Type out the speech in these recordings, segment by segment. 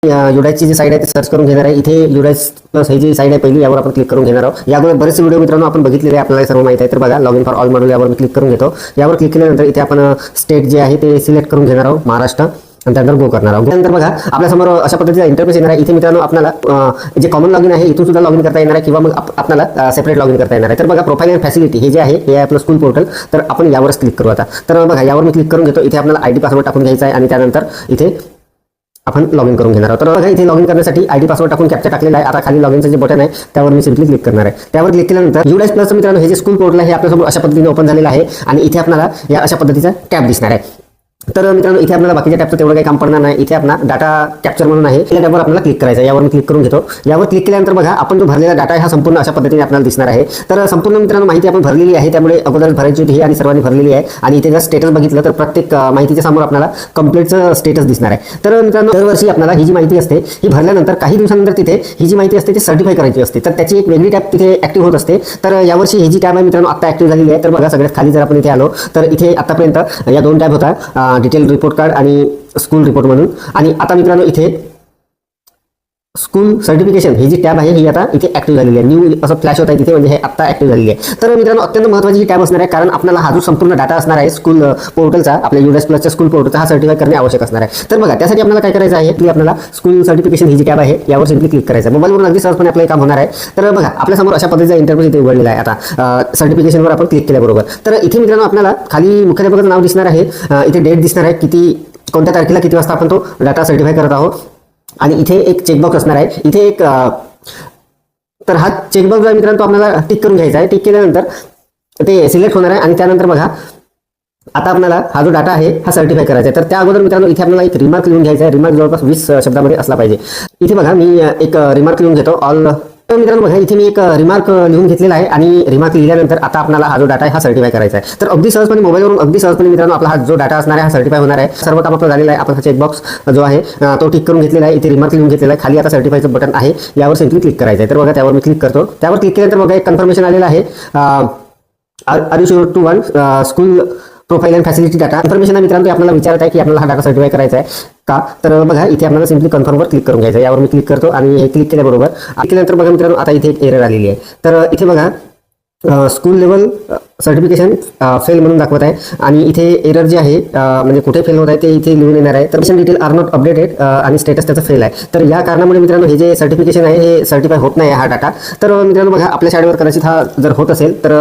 युडाईची जी side आहे ती search करून घेणार आहे. इथे युडाईस प्लस ही जी साईड आहे पहिली, यावर आपण क्लिक करून घेणार आहोत. यावर बरेच व्हिडिओ मित्रांनो आपण बघितलेले आहे, आपल्याला सर्व माहिती आहे. तर बघा, log in for all module यावर मी क्लिक करून घेतो. यावर क्लिक केल्यानंतर इथे आपण स्टेट जे आहे ते सिलेक्ट करून घेणार आहोत, महाराष्ट्र, आणि त्यानंतर गो करणार आहोत. त्यानंतर बघा, आपल्यासमोर अशा पद्धतीचा इंटरफेस येणार आहे. इथे मित्रांनो आपल्याला जे कॉमन लॉगिन आहे इथून सुद्धा लॉगिन करता येणार आहे, किंवा मग आपल्याला सेपरेट लॉगिन करता येणार आहे. तर बघा, प्रोफाइल अँड फॅसिलिटी हे जे आहे हे आपलं स्कूल पोर्टल. तर आपण यावरच क्लिक करू आता. तर बघा, यावर मी क्लिक करून घेतो. इथे आपल्याला आयडी पासवर्ड टाकून घ्यायचा आहे आणि त्यानंतर इथे आपण लॉगिन करून घेणार आहोत. तर बघा, इथे लॉगिन करण्यासाठी आयडी पासवर्ड टाकून कॅप्चा टाकलेला आहे. आता खाली लॉगिनचं जे बटन आहे त्यावर मी सिम्पली क्लिक करणार आहे. त्यावर क्लिक केल्यानंतर युडाईस प्लस मित्रांनो हे जे स्कूल पोर्टल आहे आपल्यासमोर अशा पद्धतीने ओपन झालेलं आहे आणि इथे आपल्याला या अशा पद्धतीचा टॅब दिसणार आहे. तर मित्रांनो, इथे आपल्याला बाकीच्या टॅबचं तेवढं काही काम पडणार नाही. इथे आपला डाटा कॅप्चर म्हणून आहे, या टॅबवर आपल्याला क्लिक करायचं आहे. यावर मी क्लिक करून घेतो. यावर क्लिक केल्यानंतर बघा, आपण जो भरलेला डाटा आहे हा संपूर्ण अशा पद्धतीने आपल्याला दिसणार आहे. तर संपूर्ण मित्रांनो माहिती आपण भरलेली आहे, त्यामुळे अगोदर भरायची होती ही आणि सर्वांनी भरलेली आहे. आणि इथे जर स्टेटस बघितलं तर प्रत्येक माहितीच्या समोर आपल्याला कंप्लीटचं स्टेटस दिसणार आहे. तर मित्रांनो, दरवर्षी आपल्याला ही जी माहिती असते ही भरल्यानंतर काही दिवसानंतर तिथे ही जी माहिती असते ती सर्टिफाय करायची असते. तर त्याची एक वेगळी टॅब तिथे ऍक्टिव्ह होत असते. तर यावर्षी ही जी टॅब आहे मित्रांनो आता ऍक्टिव्ह झालेली आहे. तर बघा, सगळ्यात खाली जर आपण इथे आलो तर इथे आतापर्यंत या दोन टॅब होता, डिटेल रिपोर्ट कार्ड आणि स्कूल रिपोर्ट म्हणून. आणि आता मित्रांनो इथे स्कूल सर्टिफिकेशन ही जी टॅब आहे ही आता इथे ऍक्टिव्ह झालेली आहे. न्यू असं फ्लॅश होत आहे तिथे, म्हणजे हे आता ऍक्टिव्ह झालेली आहे. तर मित्रांनो, अत्यंत महत्त्वाची ही टॅब असणार आहे, कारण आपल्याला हा जो संपूर्ण डाटा असणार आहे स्कूल पोर्टलचा, आपल्या युडाईस प्लसच्या स्कूल पोर्टलचा, हा सर्टिफाय करणे आवश्यक असणार आहे. तर बघा, त्यासाठी आपल्याला काय करायचं आहे की आपल्याला स्कूल सर्टिफिकेशन ही जी टॅब आहे यावर सिम्पली क्लिक करायचं आहे. मोबाईलवरून अगदी सहजपणे आपलं काम होणार आहे. तर बघा, आपल्यासमोर अशा पद्धतीचा इंटरफेस इथे उघडलेला आहे. आता सर्टिफिकेशनवर आपण क्लिक केल्याबरोबर तर इथे मित्रांनो आपल्याला खाली मुख्याध्यापकाचं नाव दिसणार आहे, इथे डेट दिसणार आहे, कोणत्या तारखेला किती वाजता आपण तो डाटा सर्टिफाय करत आहोत. आणि इथे एक चेकबॉक्स असणार आहे, इथे एक तर हा चेकबॉक्स आहे मित्रांनो, तो आपल्याला टिक करून घ्यायचा आहे. टिक केल्यानंतर ते सिलेक्ट होणार आहे आणि त्यानंतर बघा, आता आपल्याला हा जो डाटा आहे हा सर्टिफाय करायचा आहे. तर त्या अगोदर मित्रांनो इथे आपल्याला एक रिमार्क लिहून घ्यायचा आहे. रिमार्क जवळपास 20 शब्दामध्ये असला पाहिजे. इथे बघा, मी एक रिमार्क लिहून घेतो ऑल. तर मित्रांनो बघा, इथे मी एक रिमार्क लिहून घेतलेला आहे आणि रिमार्क लिहिल्यानंतर आता आपल्याला हा जो डाटा आहे हा सर्टिफाय करायचा आहे. तर अगदी सहजपणे मोबाईलवरून अगदी सहजपणे मित्रांनो आपला हा जो डाटा असणार आहे हा सर्टिफाय होणार आहे. सर्व काम आपलं झालेलं आहे. आपण हा चेकबॉक्स जो आहे तो टिक करून घेतलेला आहे. इथे रिमार्क लिहून घेतलेला आहे. खाली आता सर्टिफायचं बटन आहे, यावर सिम्पली क्लिक करायचं आहे. तर बघा, त्यावर मी क्लिक करतो. त्यावर क्लिक केल्यानंतर बघा, एक कन्फर्मेशन आलेलं आहे, are you sure to one school profile and facility data. Information आहे मित्रांनो, आपल्याला विचारत आहे की आपल्याला हा डाटा सर्टिफाय करायचा आहे का. तर बघा, इथे आपल्याला सिम्पली कन्फर्मवर क्लिक करून घ्यायचं आहे. यावर मी क्लिक करतो आणि हे क्लिक केल्याबरोबर केल्यानंतर बघा मित्रांनो, आता इथे एक एरर आलेली आहे. तर इथे बघा, स्कूल लेवल सर्टिफिकेशन फेल म्हणून दाखवत आहे आणि इथे एरर जे आहे म्हणजे कुठे फेल होत आहे ते इथे लिहून येणार आहे. तर डिटेल आर नॉट अपडेटेड आणि स्टेटस त्याचं फेल आहे. तर या कारणामुळे मित्रांनो हे जे सर्टिफिकेशन आहे हे सर्टिफाय होत नाही हा डाटा. तर मित्रांनो बघा, आपल्या शाळेवर कदाचित हा जर होत असेल तर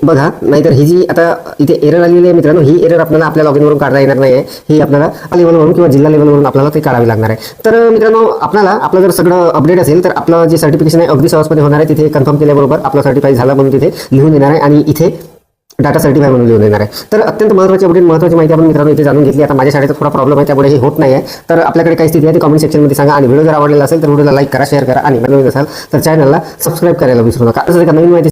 बघा, नाहीतर ही जी आता इथे एरर आलेली आहे मित्रांनो, ही एरर आपल्याला आपल्या लॉगिनवरून काढता येणार नाही आहे. ही आपल्याला लेवलवरून किंवा जिल्हा लेवलवरून आपल्याला ते काढावी लागणार आहे. तर मित्रांनो, आपल्याला आपलं जर सगळं अपडेट असेल तर आपलं जे सर्टिफिकेशन आहे अगदी सहजपणे होणार आहे. तिथे कन्फर्म केल्याबरोबर आपलं सर्टिफाय झालं म्हणून तिथे लिहून येणार आहे आणि इथे डाटा सर्टिफाय म्हणून लिहून येणार आहे. तर अत्यंत महत्त्वाची अपडेट, महत्त्वाची माहिती आपण मित्रांनो इथे जाणून घेतली. आता माझ्या शाळेचा थोडा प्रॉब्लेम आहे, त्यामुळे हे होत नाही आहे. तर आपल्याकडे काही स्थिती आहे ती कमेंट सेक्शनमध्ये सांगा. आणि व्हिडिओ जर आवडलेला असेल तर व्हिडिओला लाईक करा, शेअर करा आणि नवीन असाल तर चॅनलला सबस्क्राईब करायला विसरू नका. असं नवीन माहिती